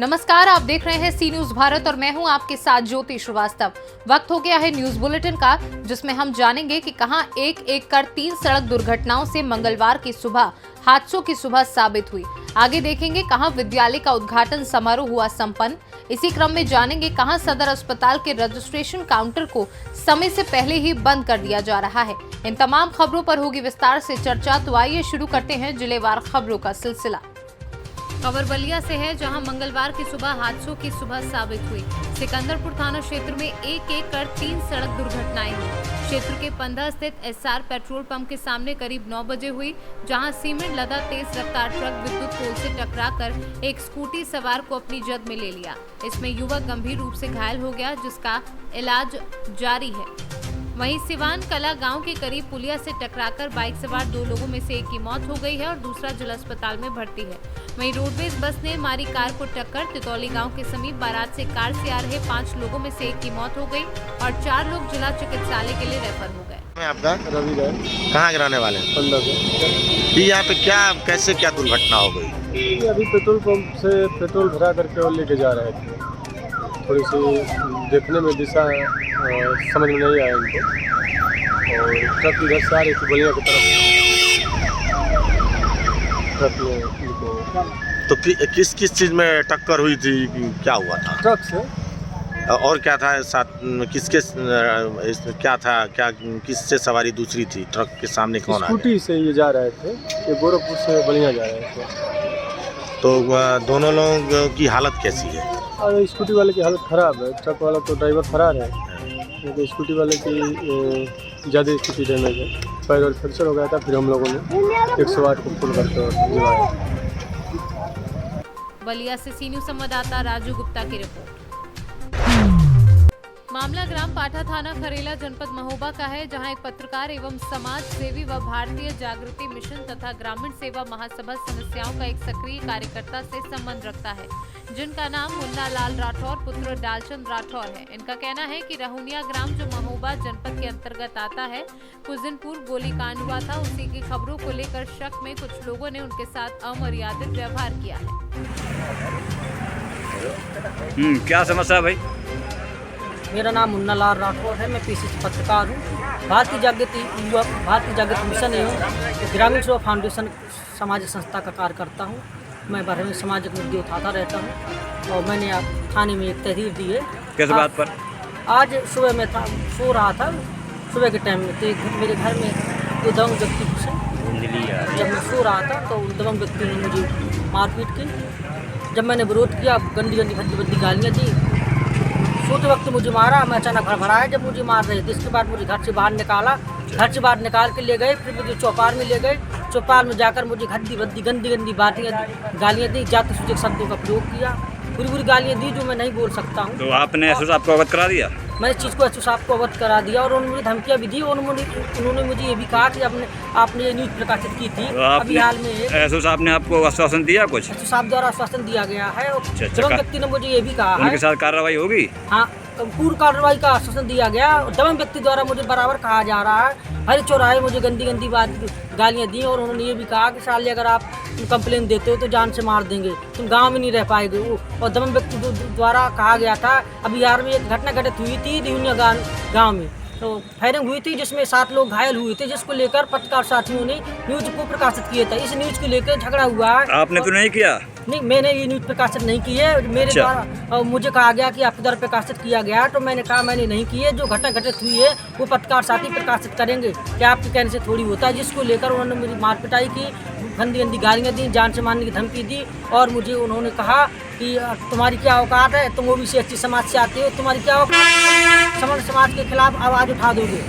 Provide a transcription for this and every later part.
नमस्कार, आप देख रहे हैं सी न्यूज भारत और मैं हूं आपके साथ ज्योति श्रीवास्तव। वक्त हो गया है न्यूज बुलेटिन का, जिसमें हम जानेंगे कि कहां एक एक कर 3 सड़क दुर्घटनाओं से मंगलवार की सुबह हादसों की सुबह साबित हुई। आगे देखेंगे कहां विद्यालय का उद्घाटन समारोह हुआ संपन्न। इसी क्रम में जानेंगे कहां सदर अस्पताल के रजिस्ट्रेशन काउंटर को समय से पहले ही बंद कर दिया जा रहा है। इन तमाम खबरों पर होगी विस्तार से चर्चा, तो आइए शुरू करते हैं जिलेवार खबरों का सिलसिला। खबर बलिया से है, जहां मंगलवार की सुबह हादसों की सुबह साबित हुई। सिकंदरपुर थाना क्षेत्र में एक एक कर 3 सड़क दुर्घटनाएं हुई। क्षेत्र के 15 स्थित एसआर पेट्रोल पंप के सामने करीब 9 बजे हुई, जहां सीमेंट लदा तेज रफ्तार ट्रक विद्युत पोल से टकराकर एक स्कूटी सवार को अपनी जद में ले लिया। इसमें युवक गंभीर रूप से घायल हो गया, जिसका इलाज जारी है। वहीं सिवान कला गांव के करीब पुलिया से टकराकर बाइक सवार 2 लोगों में से एक की मौत हो गई है और दूसरा जिला अस्पताल में भर्ती है। वहीं रोडवेज बस ने मारी कार को टक्कर। तितौली गांव के समीप बारात से कार से आ रहे 5 लोगों में से एक की मौत हो गई और 4 लोग जिला चिकित्सालय के लिए रेफर हो गए। मैं आपका रवि राय कहाँ के रहने वाले हैं? 15 से। यहाँ पे कैसे क्या दुर्घटना हो गई? अभी पेट्रोल पंप से पेट्रोल भरा करके और लेके जा रहे थे। थोड़ी सी देखने में दिशा समझ में नहीं आया इनको, और ट्रक इधर से आ रही थी बलिया की तरफ। ट्रक में इनको तो किस चीज़ में टक्कर हुई थी? क्या हुआ था? ट्रक से। और क्या था साथ? किसके क्या था? क्या किससे सवारी दूसरी थी? ट्रक के सामने कौन आ स्कूटी से ये जा रहे थे, ये गोरखपुर से बलिया जा रहे थे। तो दोनों लोगों की हालत कैसी है? और स्कूटी वाले की हालत ख़राब है। ट्रक वाला तो ड्राइवर फरार है, लेकिन स्कूटी वाले की ज़्यादा स्थिति डैमेज है। पैर और फ्रैक्चर हो गया था, फिर हम लोगों ने 108 को फोन करके दिलवाया। बलिया से सी न्यूज संवाददाता राजू गुप्ता की रिपोर्ट। मामला ग्राम पाठा थाना खरेला जनपद महोबा का है, जहां एक पत्रकार एवं समाज सेवी व भारतीय जागृति मिशन तथा ग्रामीण सेवा महासभा समस्याओं का एक सक्रिय कार्यकर्ता से संबंध रखता है, जिनका नाम मुन्ना लाल राठौर पुत्र डालचंद राठौर है। इनका कहना है कि रहुनिया ग्राम जो महोबा जनपद के अंतर्गत आता है, कुछ दिन पूर्व गोलीकांड हुआ था। उसी की खबरों को लेकर शक में कुछ लोगों ने उनके साथ अमर्यादित व्यवहार किया है। क्या समस्या है भाई? मेरा नाम मुन्ना लाल राठौर है, मैं पीसीसी पत्रकार हूँ। भारतीय जागृति मिशन एवं ग्रामीण सेवा फाउंडेशन सामाजिक संस्था का कार्यकर्ता हूँ। मैं बारे में सामाजिक मुद्दे उठाता रहता हूँ और मैंने आप थाने में एक तहरीर दी है। किस बात पर? आज सुबह में था, सो रहा था सुबह के टाइम में, तो मेरे घर में 2 दबंग व्यक्ति घुसे। जब मैं सो रहा था तो उन दबंग व्यक्ति ने मुझे मारपीट की। जब मैंने विरोध किया, गंदी भद्दी गालियाँ दी। सोते वक्त मुझे मारा, मैं अचानक भड़बड़ाया जब मुझे मार रहे थे। इसके बाद मुझे घर से बाहर निकाला, घर से बाहर निकाल के ले गए। फिर मुझे चौपाल में ले गए। चौपाल में जाकर मुझे गंदी बातें गालियाँ दी, जाते सूचक शब्दों का प्रयोग किया, बुरी गालियाँ दी जो मैं नहीं बोल सकता हूँ। तो आपने एसओ साहब को अवगत करा दिया? मैंने इस चीज़ को एसओ साहब को अवगत करा दिया और उन्होंने धमकियाँ भी दी। उन्होंने मुझे ये भी कहा कि आपने ये न्यूज़ प्रकाशित की थी। तो अभी हाल में एसओ साहब ने आपको आश्वासन दिया कुछ? एसओ साहब द्वारा आश्वासन दिया गया है और दबंग व्यक्ति ने मुझे ये भी कहा है उनके साथ कार्रवाई होगी। हाँ, पूर्ण कार्रवाई का आश्वासन दिया गया। दबंग व्यक्ति द्वारा मुझे बराबर कहा जा रहा है, हर चौराहे मुझे गंदी गालियाँ दी और उन्होंने ये भी कहा कि साले अगर आप कंप्लेन देते हो तो जान से मार देंगे, तुम गांव में नहीं रह पाएंगे। और दबंग व्यक्ति द्वारा कहा गया था। अभी बिहार में एक घटना घटित हुई थी दिहुनिया गाँव में, तो फायरिंग हुई थी जिसमें 7 लोग घायल हुए थे, जिसको लेकर पत्रकार साथियों ने न्यूज को प्रकाशित किया था। इस न्यूज को लेकर झगड़ा हुआ है। आपने तो नहीं किया? नहीं, मैंने ये न्यूज प्रकाशित नहीं की है। मेरे द्वारा मुझे कहा गया कि आपके द्वारा प्रकाशित किया गया, तो मैंने कहा मैंने नहीं की है। जो घटना घटित हुई है वो पत्रकार साथी प्रकाशित करेंगे, क्या आपके कहने से थोड़ी होता है। जिसको लेकर उन्होंने मेरी मार पिटाई की, गंदी गालियाँ दी, जान से मारने की धमकी दी और मुझे उन्होंने कहा कि तुम्हारी क्या औकात है, तुम ओबीसी एसटी समाज से आते हो, तुम्हारी क्या औकात, सवर्ण समाज के खिलाफ आवाज़ उठा दोगे।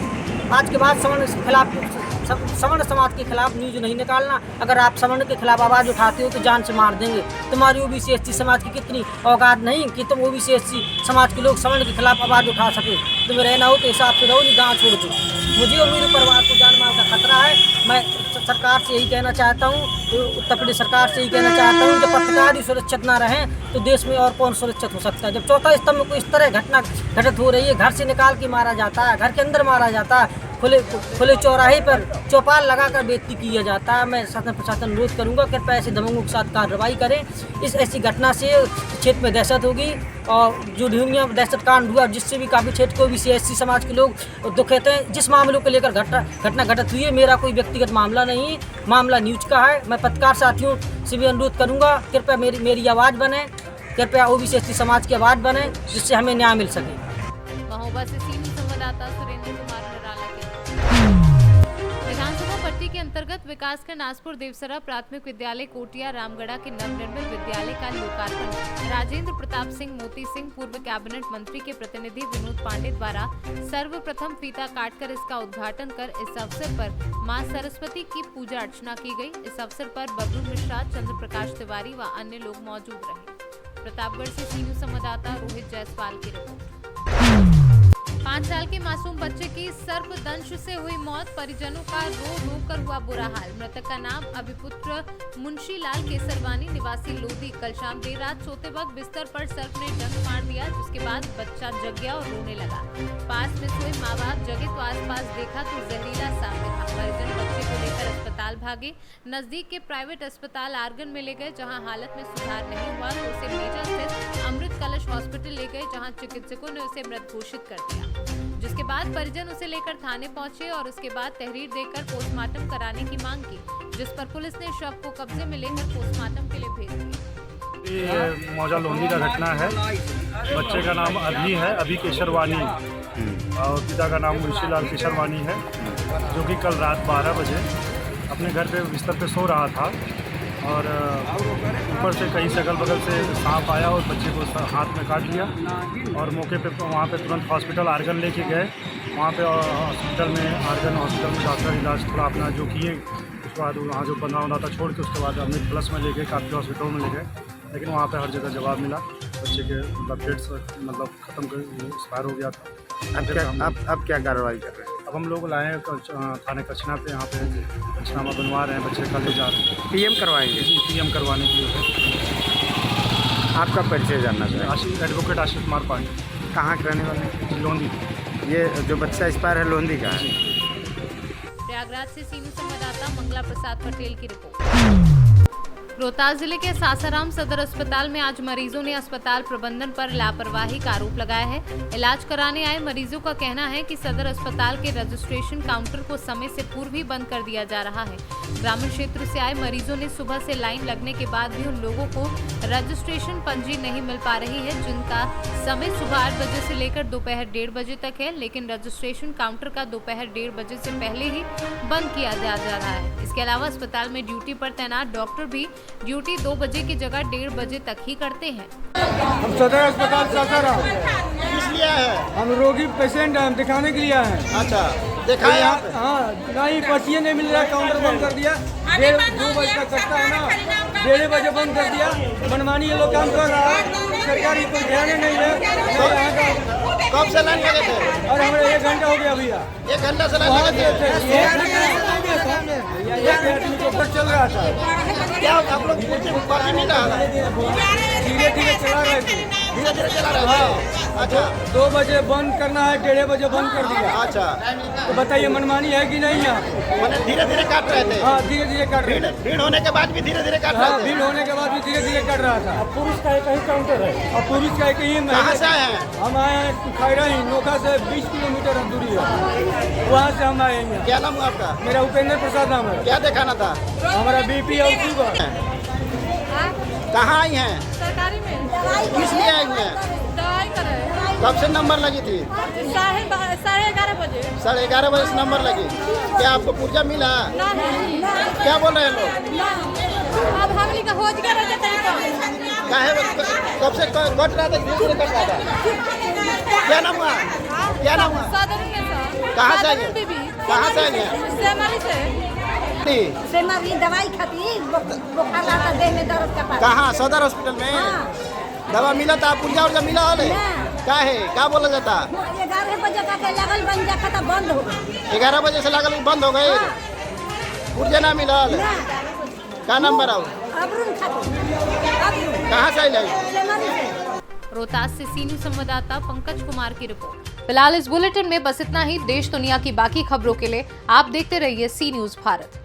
आज के बाद सवर्ण समाज के खिलाफ न्यूज नहीं निकालना। अगर आप सवर्ण के खिलाफ आवाज़ उठाते हो तो जान से मार देंगे। तुम्हारी ओबीसी एसटी समाज की कितनी औकात नहीं कि तुम ओबीसी एसटी समाज के लोग सवर्ण के खिलाफ आवाज़ उठा सके। तुम्हें रहना हो तो हिसाब से रहो, नहीं गाँव छोड़ दो। मुझे और मेरे परिवार को जान माल का खतरा है। मैं सरकार से यही कहना चाहता हूँ, उत्तर प्रदेश सरकार से यही कहना चाहता हूँ, जब पत्रकार ही सुरक्षित ना रहें तो देश में और कौन सुरक्षित हो सकता है। जब चौथा स्तंभ में कोई इस तरह घटना घटित हो रही है, घर से निकाल के मारा जाता है, घर के अंदर मारा जाता है, खुले चौराहे पर चौपाल लगाकर बेइज्जती किया जाता है। मैं शासन प्रशासन अनुरोध करूंगा कृपया ऐसे दबंगों के साथ कार्रवाई करें। इस ऐसी घटना से क्षेत्र में दहशत होगी और जो ढूंढिया दहशत कांड हुआ जिससे भी काफ़ी क्षेत्र को भी CSC समाज के लोग दुख कहते हैं। जिस मामलों को लेकर घटना घटित हुई है, मेरा कोई व्यक्तिगत मामला नहीं, मामला न्यूज का है। मैं पत्रकार साथियों से भी अनुरोध करूंगा कृपया मेरी आवाज़ बने, कृपया OBC SC समाज की आवाज़ बने जिससे हमें न्याय मिल सके। महोबा से सीनियर संवाददाता सुरेंद्र कुमार निराला के विधानसभा पट्टी के अंतर्गत विकासखंड नासपुर देवसरा प्राथमिक विद्यालय कोटिया रामगढ़ा के नवनिर्मित विद्यालय का लोकार्पण राजेंद्र प्रताप सिंह मोती सिंह पूर्व कैबिनेट मंत्री के प्रतिनिधि विनोद पांडे द्वारा सर्वप्रथम फीता काटकर इसका उद्घाटन कर इस अवसर पर मां सरस्वती की पूजा अर्चना की गई। इस अवसर पर बबलू मिश्रा, चंद्र प्रकाश तिवारी व अन्य लोग मौजूद रहे। प्रतापगढ़ से सीनियर संवाददाता रोहित जायसवाल की रिपोर्ट। 5 साल के मासूम बच्चे की सर्पदंश से हुई मौत, परिजनों का रो रो कर हुआ बुरा हाल। मृतक का नाम अभिपुत्र मुंशीलाल केसरवानी निवासी लोधी। कल शाम देर रात सोते वक्त बिस्तर पर सर्प ने डंक मार दिया, जिसके बाद बच्चा जग गया और रोने लगा। पास में सोए माँ बाप जगे तो आसपास देखा तो जहरीला सांप दिखा। परिजन बच्चे को लेकर अस्पताल भागे। नजदीक के प्राइवेट अस्पताल आर्गन में ले गए, जहाँ हालत में सुधार नहीं हुआ तो उसे मेजा स्थित अमृत कलश हॉस्पिटल ले गए, जहाँ चिकित्सकों ने उसे मृत घोषित कर दिया। जिसके बाद परिजन उसे लेकर थाने पहुंचे और उसके बाद तहरीर देकर पोस्टमार्टम कराने की मांग की, जिस पर पुलिस ने शव को कब्जे में लेकर पोस्टमार्टम के लिए भेज दिया। ये मौजा लोंदी का घटना है। बच्चे का नाम अभी है, अभी केसरवानी, और पिता का नाम मुंशीलाल केसरवानी है, जो कि कल रात 12 बजे अपने घर पे बिस्तर पे सो रहा था और ऊपर से कहीं से अगल बगल से सांप आया और बच्चे को हाथ में काट लिया और मौके पे वहाँ पे तुरंत हॉस्पिटल आर्गन लेके गए। वहाँ पे हॉस्पिटल में आर्गन हॉस्पिटल में डॉक्टर इलाज थोड़ा अपना जो किए, उसके बाद वहाँ जो बंदा था छोड़ के उसके बाद अमृत प्लस में ले गए, काफी हॉस्पिटल में ले गए, लेकिन वहाँ पे हर जगह जवाब मिला। बच्चे के डेट्स मतलब ख़त्म कर एक्सपायर हो गया था। अब क्या कार्रवाई कर रहे हैं? अब हम लोग लाए थाने कचना पे, यहाँ पे पंचनामा बनवा रहे हैं, बच्चे का ले जा रहे हैं। PM करवाएंगे? PM करवाने के लिए। आपका परिचय जानना चाहिए। एडवोकेट आशीष कुमार पांडे। कहाँ के रहने वाले हैं? लोंदी। ये जो बच्चा एक्सपायर है लोंदी का है। प्रयागराज से सीनियर संवाददाता मंगला प्रसाद पटेल की रिपोर्ट। रोहतास जिले के सासाराम सदर अस्पताल में आज मरीजों ने अस्पताल प्रबंधन पर लापरवाही का आरोप लगाया है। इलाज कराने आए मरीजों का कहना है कि सदर अस्पताल के रजिस्ट्रेशन काउंटर को समय से पूर्व ही बंद कर दिया जा रहा है। ग्रामीण क्षेत्र से आए मरीजों ने सुबह से लाइन लगने के बाद भी उन लोगों को रजिस्ट्रेशन पंजी नहीं मिल पा रही है, जिनका समय सुबह 8 बजे से लेकर दोपहर 1:30 बजे तक है, लेकिन रजिस्ट्रेशन काउंटर का दोपहर 1:30 बजे से पहले ही बंद किया जा रहा है। इसके अलावा अस्पताल में ड्यूटी पर तैनात डॉक्टर भी ड्यूटी 2 बजे की जगह 1:30 बजे तक ही करते हैं। हम सदर अस्पताल सासाराम किस लिए है? हम रोगी पेशेंट हैं, हम दिखाने के लिए आए हैं। अच्छा, देखा है यहाँ? हाँ, नहीं पर्चियाँ नहीं मिल रहा, काउंटर बंद कर दिया। 2 बजे तक कटता है ना, 1:30 बजे बंद कर दिया। मनमानी ये लोग काम कर रहा है, सरकारी कोई ध्यान नहीं है। कब से लाइन लगे थे? और हमारे 1 घंटा हो गया भैया। 1 घंटा से लाइन लगे थे? चल रहा था, क्या आप लोग पर्ची नहीं रहा? धीरे धीरे चला रहे थे, धीरे धीरे चला रहे थे। अच्छा, 2 बजे बंद करना है, 1:30 बजे बंद कर दिया। अच्छा, तो बताइए मनमानी है कि नहीं यहाँ? मैंने धीरे धीरे काट रहे थे? हाँ, धीरे धीरे काट रहे थे। भीड़ होने के बाद भी धीरे धीरे काट हाँ, रहे थे? भीड़ होने के बाद भी धीरे धीरे कर रहा था। अब पुरुष का एक ही काउंटर है, और पुरुष का एक ही। कहाँ से आए हैं? हम आए हैं खैरा ही, नोखा से 20 किलोमीटर दूरी है, वहाँ से हम आए हैं। क्या नाम है आपका? मेरा उपेंद्र प्रसाद नाम है। क्या दिखाना था? हमारा BP और शुगर। कहाँ आई हैं? सरकारी में किस लिए आई हैं? दवाई कराए। कब से नंबर लगी थी? 11:30 बजे। 11:30 बजे से नंबर लगी। क्या आपको पुर्जा मिला? नहीं, क्या बोल रहे हैं लोग? अब हमनी का हो गया रह जाता है। काहे कब से कट रहा था? धीरे धीरे कट रहा था। क्या नाम हुआ? क्या नाम हुआ? सदर में था। कहाँ से आई हैं? बीबी। कहाँ से आई हैं? सेमरी से। सेमरी दवाई खाती, बुखार आता देह में दर्द का। कहाँ? सदर हॉस्पिटल में दवा मिला था? पुर्जा उर्जा मिला वाले? क्या है? क्या बोला जाता? 11 बजे का लगल बन जाता था, बंद हो गई। 11 बजे से लगल बंद हो गए, पुर्जा ना मिला वाले। क्या नंबर आओ? कहाँ से आई? रोहतास से सीनियर संवाददाता पंकज कुमार की रिपोर्ट। फिलहाल इस बुलेटिन में बस इतना ही। देश दुनिया की बाकी खबरों के लिए आप देखते रहिए सी न्यूज़ भारत।